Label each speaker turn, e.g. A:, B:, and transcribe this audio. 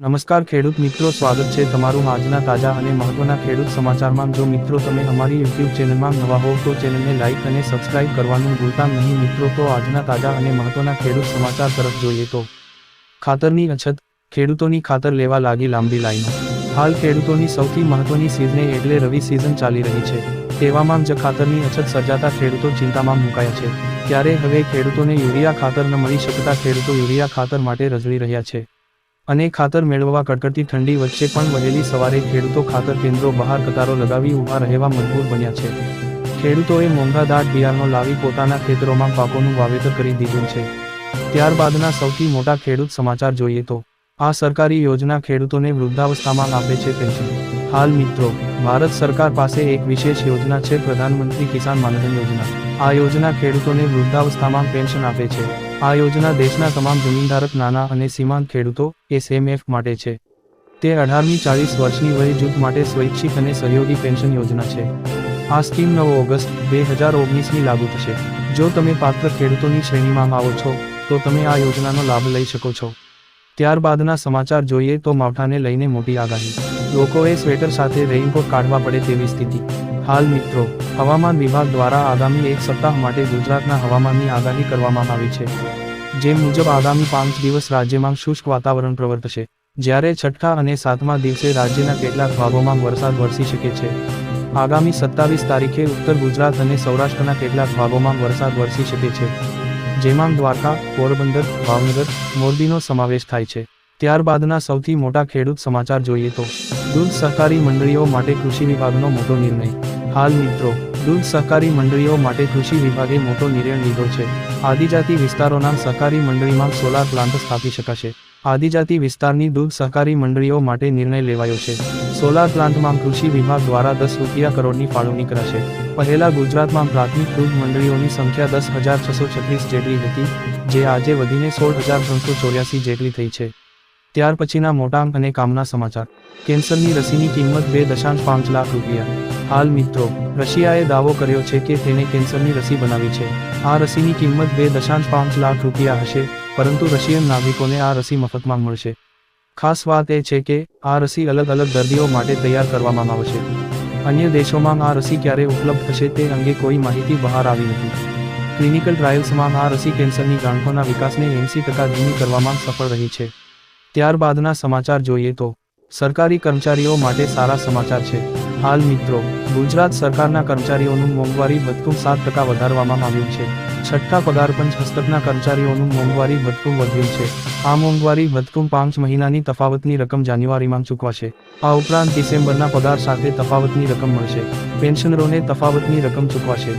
A: નમસ્કાર ખેડૂત મિત્રો, સ્વાગત છે તમારું આજના તાજા અને મહત્વના ખેડૂત સમાચારમાં। જો મિત્રો તમે અમારી યુટ્યુબ ચેનલમાં નવા હોવ તો ચેનલને લાઇક અને સબસ્ક્રાઇબ કરવાનું ભૂલતા નહીં મિત્રો। તો આજના તાજા અને મહત્વના ખેડૂત સમાચાર તરફ જોઈએ તો ખાતરની અછત, ખેડૂતોની ખાતર લેવા લાગી લાંબી લાઈનો। હાલ ખેડૂતોની સૌથી મહત્વની સિઝને એટલે રવિ સિઝન ચાલી રહી છે। તેવામાં જ ખાતરની અછત સર્જાતા ખેડૂતો ચિંતામાં મુકાયા છે। ત્યારે હવે ખેડૂતોને યુરિયા ખાતર ન મળી શકતા ખેડૂતો યુરિયા ખાતર માટે રઝળી રહ્યા છે અને ખાતર મેળવવા કડકડતી ઠંડી વચ્ચે પણ વહેલી સવારે ખેડૂતો ખાતર કેન્દ્રો બહાર કતારો લગાવી ઊભા રહેવા મજબૂર બન્યા છે। ખેડૂતોએ મોંઘા દાટ બિયારણો લાવી પોતાના ખેતરોમાં પાકોનું વાવેતર કરી દીધું છે। ત્યારબાદના સૌથી મોટા ખેડૂત સમાચાર જોઈએ તો આ સરકારી યોજના ખેડૂતોને વૃદ્ધાવસ્થામાં આપે છે પેન્શન। હાલ મિત્રો, ભારત સરકાર પાસે એક વિશેષ યોજના છે, પ્રધાનમંત્રી કિસાન માનધન યોજના। આ યોજના ખેડૂતોને વૃદ્ધાવસ્થામાં પેન્શન આપે છે। આ યોજના દેશના તમામ જમીનધારક નાના અને સીમાંત ખેડૂતો SMF માટે છે। તે 18મી 40 વર્ષની વય જૂથ માટે સ્વૈચ્છિક અને સહયોગી પેન્શન યોજના છે। આ સ્કીમ 9 ઓગસ્ટ 2019ની લાગુ થશે। જો તમે પાત્ર ખેડૂતોની શ્રેણીમાં આવો છો તો તમે આ યોજનાનો લાભ લઈ શકો છો। ત્યારબાદના સમાચાર જોઈએ તો માવઠાને લઈને મોટી આગાહી, લોકોએ સ્વેટર સાથે રેઇનકોટ કાઢવા પડે તેવી સ્થિતિ। હાલ મિત્રો, હવામાન વિભાગ દ્વારા આગામી એક સપ્તાહ માટે ગુજરાતના હવામાનની આગાહી કરવામાં આવી છે। જે મુજબ આગામી 5 દિવસ રાજ્યમાં શુષ્ક વાતાવરણ પ્રવર્તશે, જ્યારે છઠ્ઠા અને 7મા દિવસે રાજ્યના કેટલાક ભાગોમાં વરસાદ વરસી શકે છે। આગામી 27 તારીખે ઉત્તર ગુજરાત અને સૌરાષ્ટ્રના કેટલાક ભાગોમાં વરસાદ વરસી શકે છે, જેમાં દ્વારકા, પોરબંદર, ભાવનગર, મોરબીનો સમાવેશ થાય છે। ત્યારબાદના સૌથી મોટા ખેડૂત સમાચાર જોઈએ તો દૂધ સહકારી મંડળીઓ માટે કૃષિ વિભાગનો મોટો નિર્ણય। હાલ મિત્રો, દૂધ સહકારી મંડળીઓ માટે કૃષિ વિભાગે મોટો નિર્ણય લીધો છે। આદિજાતિ વિસ્તારોના સહકારી મંડળીમાં સોલાર પ્લાન્ટ સ્થાપી શકાશે। આદિજાતિ વિસ્તારની દૂધ સહકારી મંડળીઓ માટે નિર્ણય લેવાયો છે। સોલાર પ્લાન્ટમાં કૃષિ વિભાગ દ્વારા 10 રૂપિયા કરોડની ફાળવણી કરાશે। પહેલા ગુજરાતમાં પ્રાથમિક દૂધ મંડળીઓની સંખ્યા 10,636 જેટલી હતી, જે આજે વધીને 16,384 જેટલી થઈ છે। ત્યાર પછીના મોટા અને કામના સમાચાર, કેન્સરની રસીની કિંમત 2.5 લાખ રૂપિયા। હાલ મિત્રો, રશિયાએ દાવો કર્યો છે કે તેને કેન્સરની રસી બનાવી છે। આ રસીની કિંમત 2.5 લાખ રૂપિયા હશે, પરંતુ રશિયન નાગરિકોને આ રસી મફતમાં મળશે। ખાસ વાત એ છે કે આ રસી અલગ અલગ દર્દીઓ માટે તૈયાર કરવામાં આવશે। અન્ય દેશોમાં આ રસી ક્યારે ઉપલબ્ધ થશે તે અંગે કોઈ માહિતી બહાર આવી નથી। ક્લિનિકલ ટ્રાયલ્સમાં આ રસી કેન્સરની ગાંઠોના વિકાસને 80% ધીમી કરવામાં સફળ રહી છે। ત્યારબાદના સમાચાર જોઈએ તો સરકારી કર્મચારીઓ માટે સારા સમાચાર છે। હાલ મિત્રો, ગુજરાત સરકારના કર્મચારીઓનું મોંઘવારી ભથ્થું 7% વધારવામાં આવ્યું છે। છઠ્ઠા પગાર પંચ હસ્તકના કર્મચારીઓનું મોંઘવારી ભથ્થું વધ્યું છે। આ મોંઘવારી ભથ્થું 5 મહિનાની તફાવતની રકમ જાન્યુઆરીમાં ચૂકવાશે। આ ઉપરાંત ડિસેમ્બરના પગાર સાથે તફાવતની રકમ મળશે। પેન્શનરોને તફાવતની રકમ ચૂકવાશે।